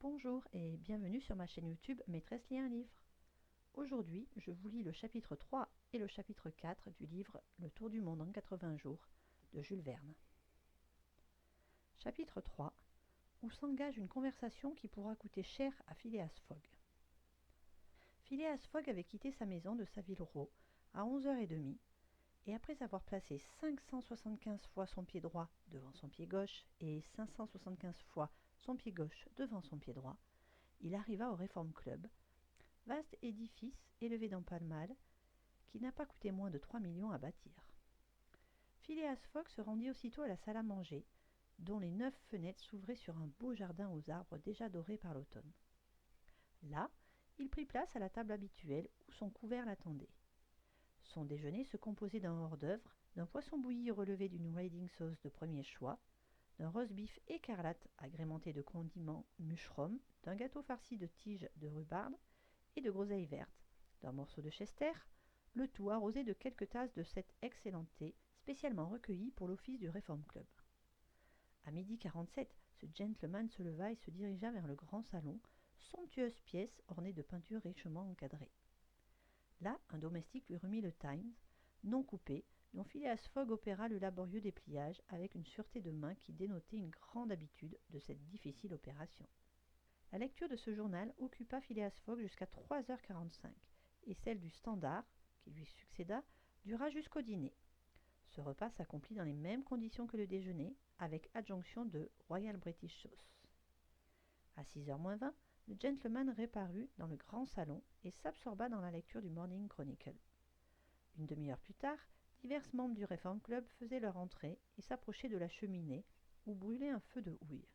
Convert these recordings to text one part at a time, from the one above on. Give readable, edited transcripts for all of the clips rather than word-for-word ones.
Bonjour et bienvenue sur ma chaîne YouTube Maîtresse lit un livre. Aujourd'hui, je vous lis le chapitre 3 et le chapitre 4 du livre Le Tour du monde en 80 jours de Jules Verne. Chapitre 3, où s'engage une conversation qui pourra coûter cher à Phileas Fogg. Phileas Fogg avait quitté sa maison de Saville Row à 11h30 et après avoir placé 575 fois son pied droit devant son pied gauche et 575 fois son pied gauche devant son pied droit, il arriva au Reform Club, vaste édifice élevé dans Pall Mall, qui n'a pas coûté moins de 3 millions à bâtir. Phileas Fogg se rendit aussitôt à la salle à manger, dont les 9 fenêtres s'ouvraient sur un beau jardin aux arbres déjà dorés par l'automne. Là, il prit place à la table habituelle où son couvert l'attendait. Son déjeuner se composait d'un hors-d'œuvre, d'un poisson bouilli relevé d'une riding sauce de premier choix, d'un roast-beef écarlate agrémenté de condiments mushroom, d'un gâteau farci de tiges de rhubarbe et de groseilles vertes, d'un morceau de chester, le tout arrosé de quelques tasses de cet excellent thé spécialement recueilli pour l'office du Reform Club. À 12h47, ce gentleman se leva et se dirigea vers le grand salon, somptueuse pièce ornée de peintures richement encadrées. Là, un domestique lui remit le Times, non coupé, dont Phileas Fogg opéra le laborieux dépliage avec une sûreté de main qui dénotait une grande habitude de cette difficile opération. La lecture de ce journal occupa Phileas Fogg jusqu'à 3h45, et celle du Standard, qui lui succéda, dura jusqu'au dîner. Ce repas s'accomplit dans les mêmes conditions que le déjeuner, avec adjonction de Royal British Sauce. À 6h moins 20, le gentleman réparut dans le grand salon et s'absorba dans la lecture du Morning Chronicle. Une demi-heure plus tard, divers membres du Reform Club faisaient leur entrée et s'approchaient de la cheminée, où brûlait un feu de houille.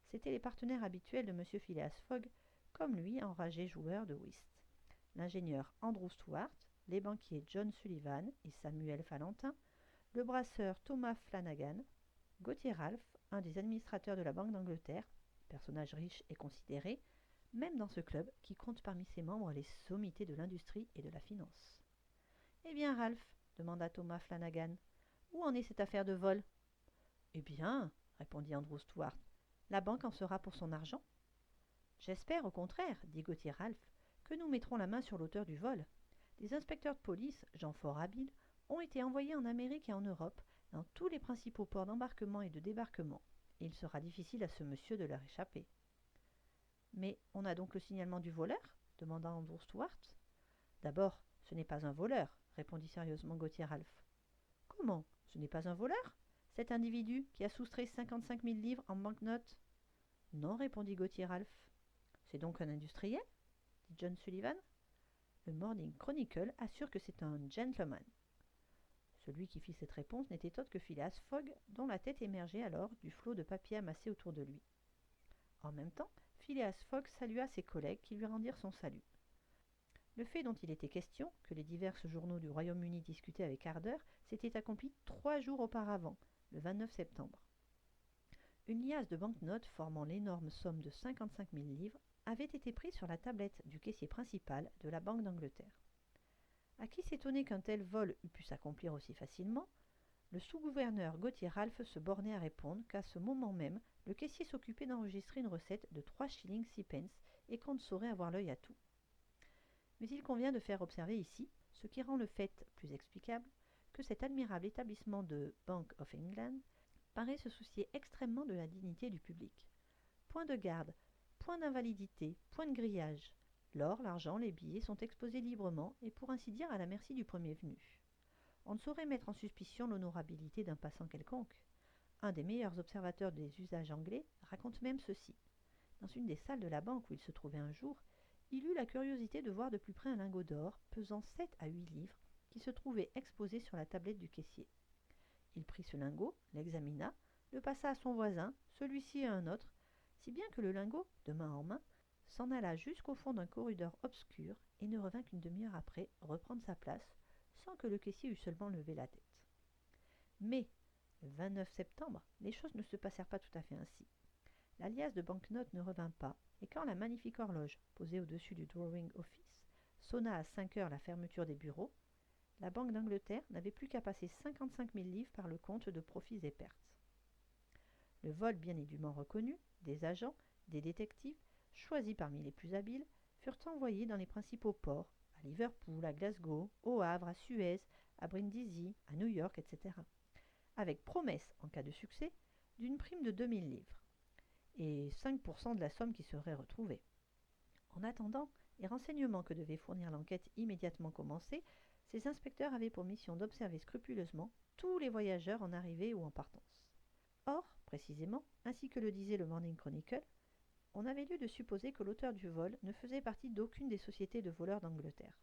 C'étaient les partenaires habituels de M. Phileas Fogg, comme lui, enragé joueur de whist. L'ingénieur Andrew Stuart, les banquiers John Sullivan et Samuel Fallentin, le brasseur Thomas Flanagan, Gauthier Ralph, un des administrateurs de la Banque d'Angleterre, personnage riche et considéré, même dans ce club qui compte parmi ses membres les sommités de l'industrie et de la finance. « Eh bien, Ralph, demanda Thomas Flanagan, où en est cette affaire de vol ?»« Eh bien, répondit Andrew Stuart, la banque en sera pour son argent. »« J'espère, au contraire, dit Gauthier Ralph, que nous mettrons la main sur l'auteur du vol. Des inspecteurs de police, gens fort habiles, ont été envoyés en Amérique et en Europe, dans tous les principaux ports d'embarquement et de débarquement, et il sera difficile à ce monsieur de leur échapper. »« Mais on a donc le signalement du voleur ?» demanda Andrew Stuart. « D'abord, ce n'est pas un voleur, répondit sérieusement Gauthier Ralph. « Comment, ce n'est pas un voleur, cet individu qui a soustrait 55 000 livres en banknotes ?»« Non, répondit Gauthier Ralph. »« C'est donc un industriel ?» dit John Sullivan. « Le Morning Chronicle assure que c'est un gentleman. » Celui qui fit cette réponse n'était autre que Phileas Fogg, dont la tête émergeait alors du flot de papier amassé autour de lui. En même temps, Phileas Fogg salua ses collègues qui lui rendirent son salut. Le fait dont il était question, que les divers journaux du Royaume-Uni discutaient avec ardeur, s'était accompli 3 jours auparavant, le 29 septembre. Une liasse de banknotes formant l'énorme somme de 55 000 livres avait été prise sur la tablette du caissier principal de la Banque d'Angleterre. À qui s'étonnait qu'un tel vol eût pu s'accomplir aussi facilement, le sous-gouverneur Gauthier Ralph se bornait à répondre qu'à ce moment même, le caissier s'occupait d'enregistrer une recette de 3 shillings 6 pence et qu'on ne saurait avoir l'œil à tout. Mais il convient de faire observer ici, ce qui rend le fait plus explicable, que cet admirable établissement de Bank of England paraît se soucier extrêmement de la dignité du public. Point de garde, point d'invalidité, point de grillage. L'or, l'argent, les billets sont exposés librement et pour ainsi dire à la merci du premier venu. On ne saurait mettre en suspicion l'honorabilité d'un passant quelconque. Un des meilleurs observateurs des usages anglais raconte même ceci. Dans une des salles de la banque où il se trouvait un jour, il eut la curiosité de voir de plus près un lingot d'or pesant 7 à 8 livres qui se trouvait exposé sur la tablette du caissier. Il prit ce lingot, l'examina, le passa à son voisin, celui-ci à un autre, si bien que le lingot, de main en main, s'en alla jusqu'au fond d'un corridor obscur et ne revint qu'une demi-heure après reprendre sa place, sans que le caissier eût seulement levé la tête. Mais, le 29 septembre, les choses ne se passèrent pas tout à fait ainsi. La liasse de banknotes ne revint pas, et quand la magnifique horloge, posée au-dessus du Drawing Office, sonna à 5 heures la fermeture des bureaux, la Banque d'Angleterre n'avait plus qu'à passer 55 000 livres par le compte de profits et pertes. Le vol bien et dûment reconnu, des agents, Des détectives, choisis parmi les plus habiles, furent envoyés dans les principaux ports, à Liverpool, à Glasgow, au Havre, à Suez, à Brindisi, à New York, etc., avec promesse, en cas de succès, d'une prime de 2000 livres et 5% de la somme qui serait retrouvée. En attendant les renseignements que devait fournir l'enquête immédiatement commencée, ces inspecteurs avaient pour mission d'observer scrupuleusement tous les voyageurs en arrivée ou en partance. Or, précisément, ainsi que le disait le Morning Chronicle, on avait lieu de supposer que l'auteur du vol ne faisait partie d'aucune des sociétés de voleurs d'Angleterre.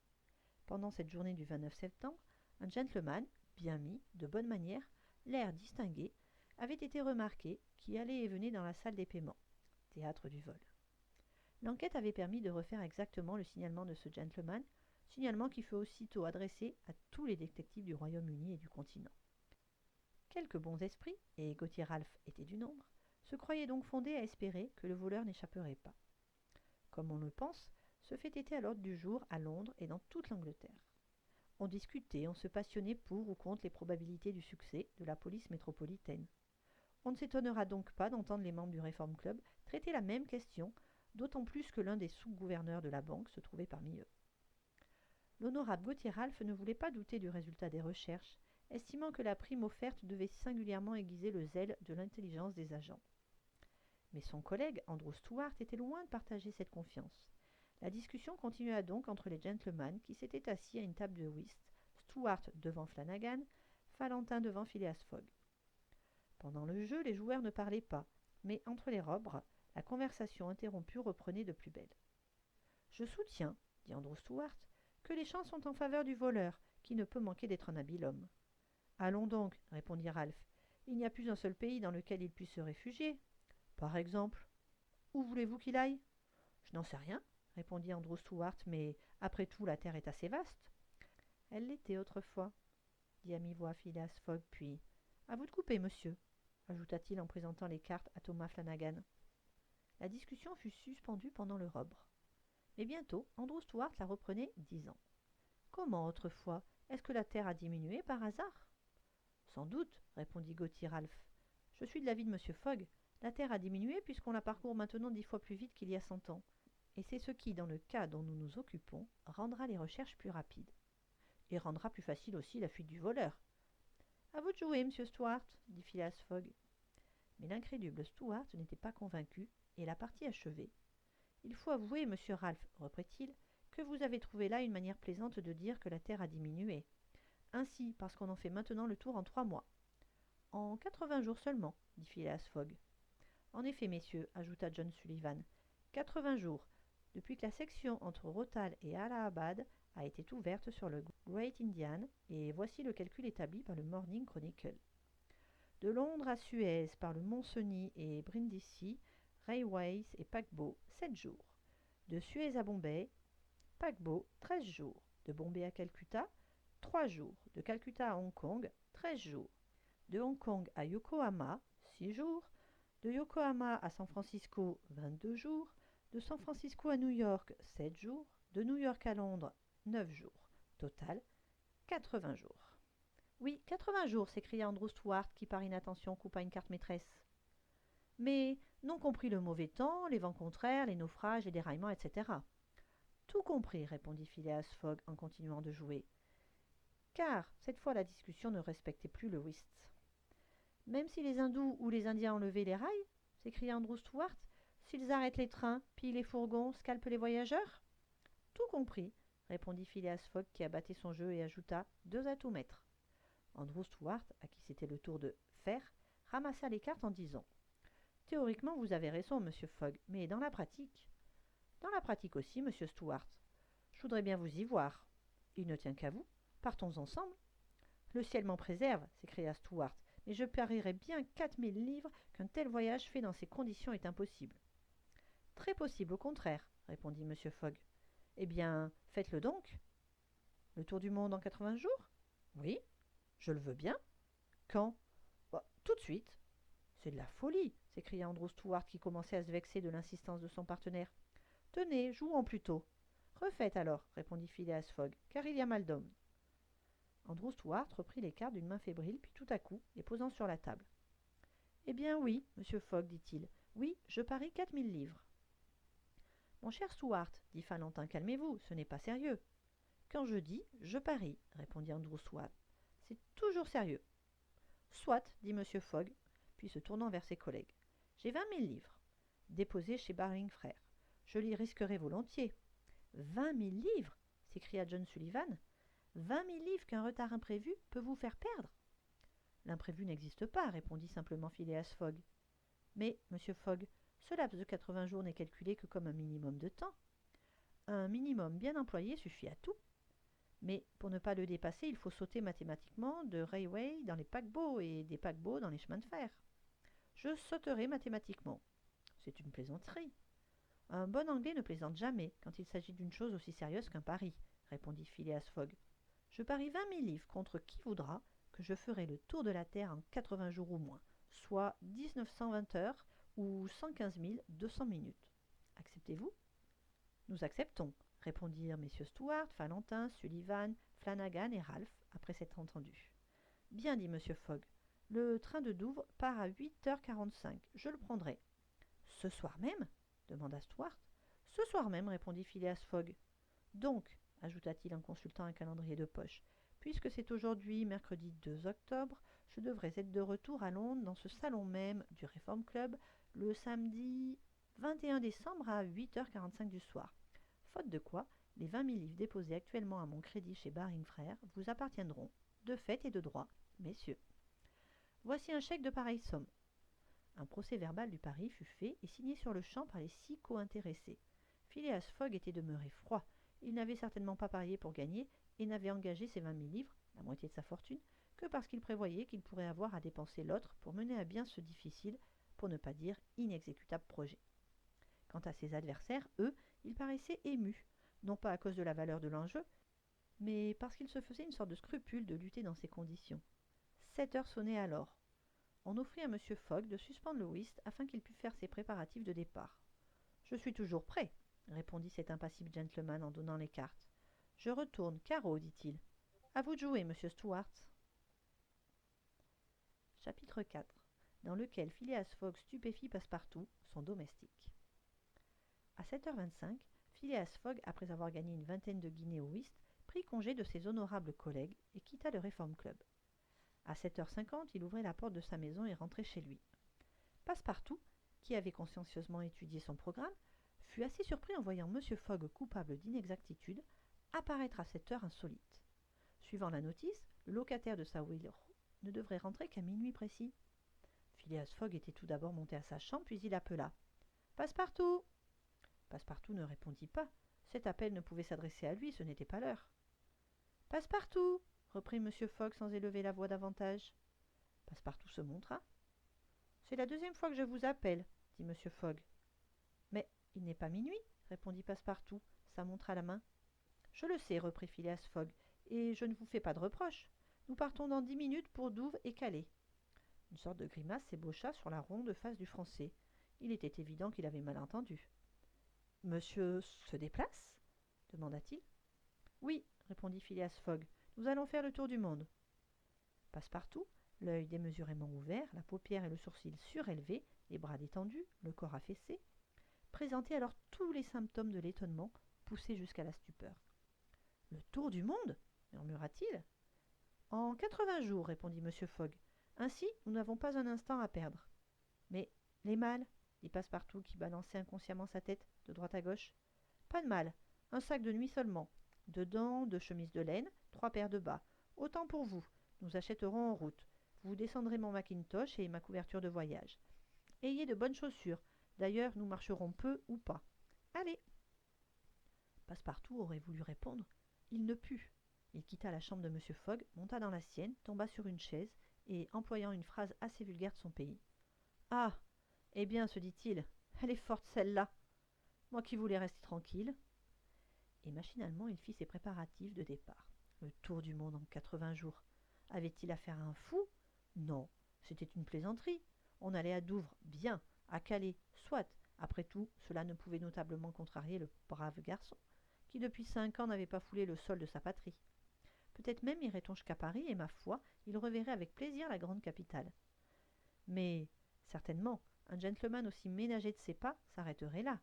Pendant cette journée du 29 septembre, un gentleman, bien mis, de bonne manière, l'air distingué, avait été remarqué qui allait et venait dans la salle des paiements, théâtre du vol. L'enquête avait permis de refaire exactement le signalement de ce gentleman, signalement qui fut aussitôt adressé à tous les détectives du Royaume-Uni et du continent. Quelques bons esprits, et Gauthier Ralph était du nombre, se croyaient donc fondés à espérer que le voleur n'échapperait pas. Comme on le pense, ce fait était à l'ordre du jour à Londres et dans toute l'Angleterre. On discutait, on se passionnait pour ou contre les probabilités du succès de la police métropolitaine. On ne s'étonnera donc pas d'entendre les membres du Reform Club traiter la même question, d'autant plus que l'un des sous-gouverneurs de la banque se trouvait parmi eux. L'honorable Gauthier Ralph ne voulait pas douter du résultat des recherches, estimant que la prime offerte devait singulièrement aiguiser le zèle de l'intelligence des agents. Mais son collègue, Andrew Stuart, était loin de partager cette confiance. La discussion continua donc entre les gentlemen qui s'étaient assis à une table de whist, Stuart devant Flanagan, Valentin devant Phileas Fogg. Pendant le jeu, les joueurs ne parlaient pas, mais entre les robres, la conversation interrompue reprenait de plus belle. « Je soutiens, dit Andrew Stuart, que les chances sont en faveur du voleur, qui ne peut manquer d'être un habile homme. »« Allons donc, répondit Ralph, il n'y a plus un seul pays dans lequel il puisse se réfugier. Par exemple. Où voulez-vous qu'il aille ? Je n'en sais rien, répondit Andrew Stuart, mais après tout, la terre est assez vaste. Elle l'était autrefois, dit à mi-voix Phileas Fogg, puis à vous de couper, monsieur, ajouta-t-il en présentant les cartes à Thomas Flanagan. La discussion fut suspendue pendant le robre. Mais bientôt, Andrew Stuart la reprenait, disant comment autrefois ? Est-ce que la terre a diminué par hasard ? Sans doute, répondit Gauthier Ralph. Je suis de l'avis de monsieur Fogg. La terre a diminué puisqu'on la parcourt maintenant 10 fois plus vite qu'il y a 100 ans. Et c'est ce qui, dans le cas dont nous nous occupons, rendra les recherches plus rapides. Et rendra plus facile aussi la fuite du voleur. À vous de jouer, monsieur Stuart, dit Phileas Fogg. Mais l'incrédule Stuart n'était pas convaincu, et la partie achevée. Il faut avouer, monsieur Ralph, reprit-il, que vous avez trouvé là une manière plaisante de dire que la terre a diminué. Ainsi, parce qu'on en fait maintenant le tour en 3 mois. En 80 jours seulement, dit Phileas Fogg. En effet, messieurs, ajouta John Sullivan, 80 jours, depuis que la section entre Rothal et Allahabad a été ouverte sur le Great Indian, et voici le calcul établi par le Morning Chronicle. De Londres à Suez, par le Mont-Cenis et Brindisi, Railways et paquebot, 7 jours. De Suez à Bombay, paquebot, 13 jours. De Bombay à Calcutta, 3 jours. De Calcutta à Hong Kong, 13 jours. De Hong Kong à Yokohama, 6 jours. De Yokohama à San Francisco, 22 jours. De San Francisco à New York, 7 jours. De New York à Londres, 9 jours. Total, 80 jours. Oui, 80 jours, s'écria Andrew Stuart, qui par inattention coupa une carte maîtresse. Mais, non compris le mauvais temps, les vents contraires, les naufrages, les déraillements, etc. Tout compris, répondit Phileas Fogg en continuant de jouer. Car, cette fois, la discussion ne respectait plus le whist. Même si les hindous ou les indiens enlevaient les rails, s'écria Andrew Stuart, s'ils arrêtent les trains, pillent les fourgons, scalpent les voyageurs ? Tout compris, répondit Phileas Fogg qui abattait son jeu et ajouta 2 à tout mettre. Andrew Stuart, à qui c'était le tour de faire, ramassa les cartes en disant « Théoriquement, vous avez raison, monsieur Fogg, mais dans la pratique… » « Dans la pratique aussi, monsieur Stuart. Je voudrais bien vous y voir. Il ne tient qu'à vous. Partons ensemble. »« Le ciel m'en préserve, s'écria Stuart, mais je parierais bien 4000 livres qu'un tel voyage fait dans ces conditions est impossible. »« Très possible, au contraire, répondit monsieur Fogg. Eh bien, faites-le donc. »« Le tour du monde en 80 jours ? » ?»« Oui, je le veux bien. »« Quand ? » ?»« Tout de suite. »« C'est de la folie, s'écria Andrew Stuart qui commençait à se vexer de l'insistance de son partenaire. Tenez, jouons plutôt. Refaites alors, répondit Phileas Fogg, car il y a mal d'hommes. Andrew Stuart reprit les cartes d'une main fébrile, puis tout à coup, les posant sur la table. Eh bien oui, monsieur Fogg, dit-il, Oui, je parie 4000 livres. Mon cher Stuart, dit Falentin, calmez-vous, ce n'est pas sérieux. Quand je dis je parie, répondit Andrew Stuart, c'est toujours sérieux. Soit, dit M. Fogg, puis se tournant vers ses collègues. J'ai 20 000 livres, déposés chez Baring Frères. Je l'y risquerai volontiers. 20 000 livres s'écria John Sullivan. 20 000 livres qu'un retard imprévu peut vous faire perdre. L'imprévu n'existe pas, répondit simplement Phileas Fogg. Mais, monsieur Fogg, ce laps de 80 jours n'est calculé que comme un minimum de temps. Un minimum bien employé suffit à tout. Mais pour ne pas le dépasser, il faut sauter mathématiquement de railway dans les paquebots et des paquebots dans les chemins de fer. Je sauterai mathématiquement. C'est une plaisanterie. Un bon Anglais ne plaisante jamais quand il s'agit d'une chose aussi sérieuse qu'un pari, répondit Phileas Fogg. Je parie 20 000 livres contre qui voudra que je ferai le tour de la Terre en 80 jours ou moins, soit 1920 heures ou 115 200 minutes. Acceptez-vous ? Nous acceptons, répondirent messieurs Stuart, Falentin, Sullivan, Flanagan et Ralph après s'être entendus. Bien, dit M. Fogg. Le train de Douvres part à 8h45. Je le prendrai. Ce soir même demanda Stuart. Ce soir même, répondit Phileas Fogg. Donc, ajouta-t-il en consultant un calendrier de poche, puisque c'est aujourd'hui, mercredi 2 octobre, je devrais être de retour à Londres dans ce salon même du Reform Club le samedi 21 décembre à 8h45 du soir. Faute de quoi, les 20 000 livres déposés actuellement à mon crédit chez Baring Frères vous appartiendront, de fait et de droit, messieurs. Voici un chèque de pareille somme. Un procès-verbal du pari fut fait et signé sur le champ par les 6 co-intéressés. Phileas Fogg était demeuré froid. Il n'avait certainement pas parié pour gagner et n'avait engagé ses 20 000 livres, la moitié de sa fortune, que parce qu'il prévoyait qu'il pourrait avoir à dépenser l'autre pour mener à bien ce difficile, pour ne pas dire inexécutable projet. Quant à ses adversaires, eux, ils paraissaient émus, non pas à cause de la valeur de l'enjeu, mais parce qu'ils se faisaient une sorte de scrupule de lutter dans ces conditions. 7 heures sonnaient alors. On offrit à M. Fogg de suspendre le whist afin qu'il pût faire ses préparatifs de départ. « Je suis toujours prêt, » répondit cet impassible gentleman en donnant les cartes. « Je retourne, carreau, dit-il. À vous de jouer, M. Stuart. » Chapitre 4, dans lequel Phileas Fogg stupéfie Passepartout, son domestique. À 7h25, Phileas Fogg, après avoir gagné une vingtaine de guinées au whist, prit congé de ses honorables collègues et quitta le Reform Club. À 7h50, il ouvrait la porte de sa maison et rentrait chez lui. Passepartout, qui avait consciencieusement étudié son programme, fut assez surpris en voyant M. Fogg coupable d'inexactitude apparaître à cette heure insolite. Suivant la notice, le locataire de Savile Row ne devrait rentrer qu'à minuit précis. Phileas Fogg était tout d'abord monté à sa chambre, puis il appela « Passepartout !» Passepartout ne répondit pas. Cet appel ne pouvait s'adresser à lui, ce n'était pas l'heure. « Passepartout !» reprit M. Fogg sans élever la voix davantage. Passepartout se montra. « C'est la deuxième fois que je vous appelle, » dit M. Fogg. « Mais il n'est pas minuit, » répondit Passepartout, sa montre à la main. « Je le sais, reprit Phileas Fogg, et je ne vous fais pas de reproche. Nous partons dans 10 minutes pour Douvres et Calais. » Une sorte de grimace s'ébaucha sur la ronde face du Français. Il était évident qu'il avait mal entendu. « Monsieur se déplace ?» demanda-t-il. « Oui, répondit Phileas Fogg. Nous allons faire le tour du monde. » Passepartout, l'œil démesurément ouvert, la paupière et le sourcil surélevés, les bras détendus, le corps affaissé, présentait alors tous les symptômes de l'étonnement, poussé jusqu'à la stupeur. « Le tour du monde » murmura-t-il. « En 80 jours, répondit M. Fogg. « Ainsi, nous n'avons pas un instant à perdre. »« Mais les malles » dit Passepartout qui balançait inconsciemment sa tête de droite à gauche. « Pas de malles, un sac de nuit seulement. Dedans, 2 chemises de laine, 3 paires de bas. Autant pour vous. Nous achèterons en route. Vous descendrez mon mackintosh et ma couverture de voyage. Ayez de bonnes chaussures. D'ailleurs, nous marcherons peu ou pas. Allez !» Passepartout aurait voulu répondre. Il ne put. Il quitta la chambre de M. Fogg, monta dans la sienne, tomba sur une chaise et, employant une phrase assez vulgaire de son pays. « Ah ! Eh bien, se dit-il, elle est forte celle-là. Moi qui voulais rester tranquille. » Et machinalement, il fit ses préparatifs de départ. Le tour du monde en 80 jours. Avait-il affaire à un fou? Non, c'était une plaisanterie. On allait à Douvres, bien, à Calais, soit. Après tout, cela ne pouvait notablement contrarier le brave garçon, qui depuis 5 ans n'avait pas foulé le sol de sa patrie. Peut-être même irait-on jusqu'à Paris, et ma foi, il reverrait avec plaisir la grande capitale. Mais, certainement, Un gentleman aussi ménager de ses pas s'arrêterait là.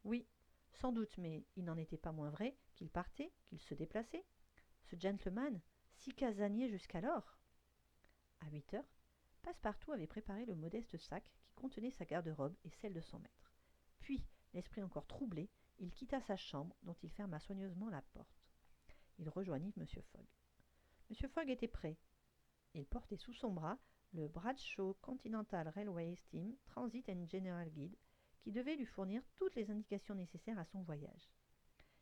Oui, sans doute, mais il n'en était pas moins vrai qu'il partait, qu'il se déplaçait. Ce gentleman, si casanier jusqu'alors. À 8 heures, Passepartout avait préparé le modeste sac qui contenait sa garde-robe et celle de son maître. Puis, l'esprit encore troublé, il quitta sa chambre, dont il ferma soigneusement la porte. Il rejoignit M. Fogg. M. Fogg était prêt. Il portait sous son bras le Bradshaw Continental Railway Steam Transit and General Guide, qui devait lui fournir toutes les indications nécessaires à son voyage.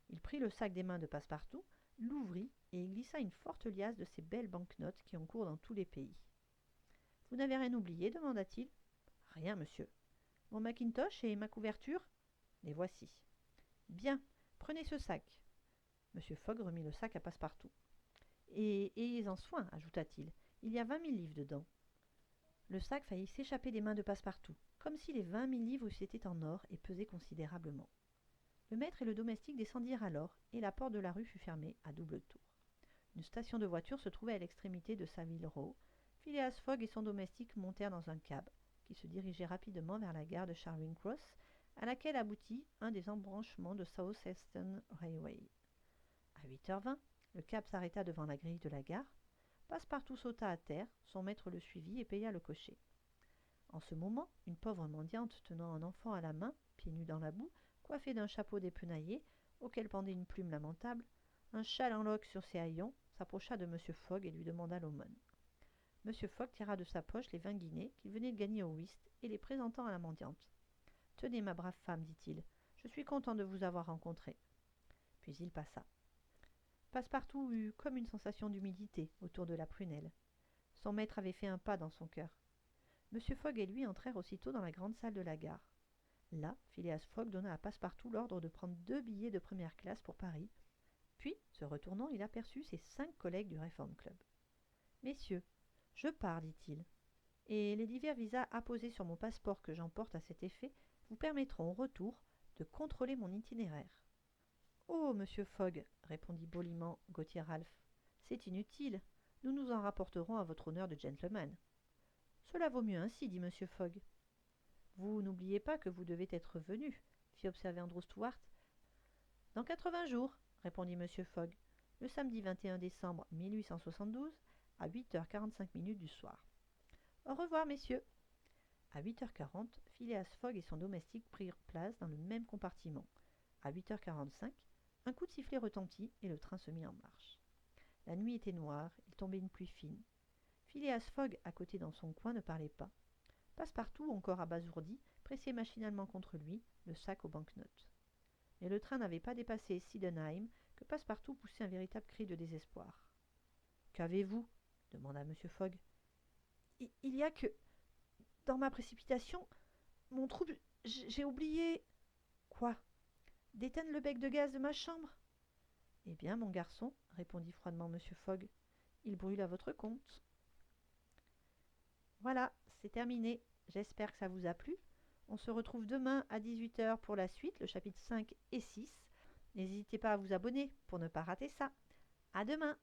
Il prit le sac des mains de Passepartout, l'ouvrit et y glissa une forte liasse de ces belles banknotes qui ont cours dans tous les pays. « Vous n'avez rien oublié ?» demanda-t-il. « Rien, monsieur. Mon mackintosh et ma couverture ? Les voici. »« Bien, prenez ce sac. » M. Fogg remit le sac à Passepartout. « Et ayez-en soin, ajouta-t-il. Il y a 20 000 livres dedans. » Le sac faillit s'échapper des mains de Passepartout, comme si les 20 000 livres eussent été en or et pesaient considérablement. Le maître et le domestique descendirent alors, et la porte de la rue fut fermée à double tour. Une station de voitures se trouvait à l'extrémité de Savile Row. Phileas Fogg et son domestique montèrent dans un cab, qui se dirigeait rapidement vers la gare de Charing Cross, à laquelle aboutit un des embranchements de South Eastern Railway. À 8h20, le cab s'arrêta devant la grille de la gare. Passepartout sauta à terre, son maître le suivit et paya le cocher. En ce moment, une pauvre mendiante tenant un enfant à la main, pieds nus dans la boue, coiffée d'un chapeau dépenaillé, auquel pendait une plume lamentable, un châle en loques sur ses haillons, s'approcha de M. Fogg et lui demanda l'aumône. M. Fogg tira de sa poche les 20 guinées qu'il venait de gagner au whist et les présentant à la mendiante. « Tenez, ma brave femme, dit-il, je suis content de vous avoir rencontrée. » Puis il passa. Passepartout eut comme une sensation d'humidité autour de la prunelle. Son maître avait fait un pas dans son cœur. M. Fogg et lui entrèrent aussitôt dans la grande salle de la gare. Là, Phileas Fogg donna à Passepartout l'ordre de prendre 2 billets de première classe pour Paris. Puis, se retournant, il aperçut ses 5 collègues du Reform Club. « Messieurs, je pars, dit-il, et les divers visas apposés sur mon passeport que j'emporte à cet effet vous permettront au retour de contrôler mon itinéraire. »« Oh, monsieur Fogg, répondit poliment Gauthier Ralph, c'est inutile, nous nous en rapporterons à votre honneur de gentleman. »« Cela vaut mieux ainsi, dit monsieur Fogg. »« Vous n'oubliez pas que vous devez être venu, fit observer Andrew Stuart. »« Dans 80 jours, répondit monsieur Fogg, le samedi 21 décembre 1872, à 8h45 du soir. Au revoir, messieurs. À 8h40, Phileas Fogg et son domestique prirent place dans le même compartiment. À 8h45, un coup de sifflet retentit et le train se mit en marche. La nuit était noire, il tombait une pluie fine. Phileas Fogg, à côté dans son coin, ne parlait pas. Passepartout, encore abasourdi, pressait machinalement contre lui le sac aux banknotes. Mais le train n'avait pas dépassé Sydenham que Passepartout poussait un véritable cri de désespoir. « Qu'avez-vous » demanda M. Fogg. « Il y a que, dans ma précipitation, mon trouble, j'ai oublié... »« Quoi ? D'éteindre le bec de gaz de ma chambre ?»« Eh bien, mon garçon, répondit froidement M. Fogg, il brûle à votre compte. » Voilà, c'est terminé. J'espère que ça vous a plu. On se retrouve demain à 18h pour la suite, le chapitre 5 et 6. N'hésitez pas à vous abonner pour ne pas rater ça. À demain!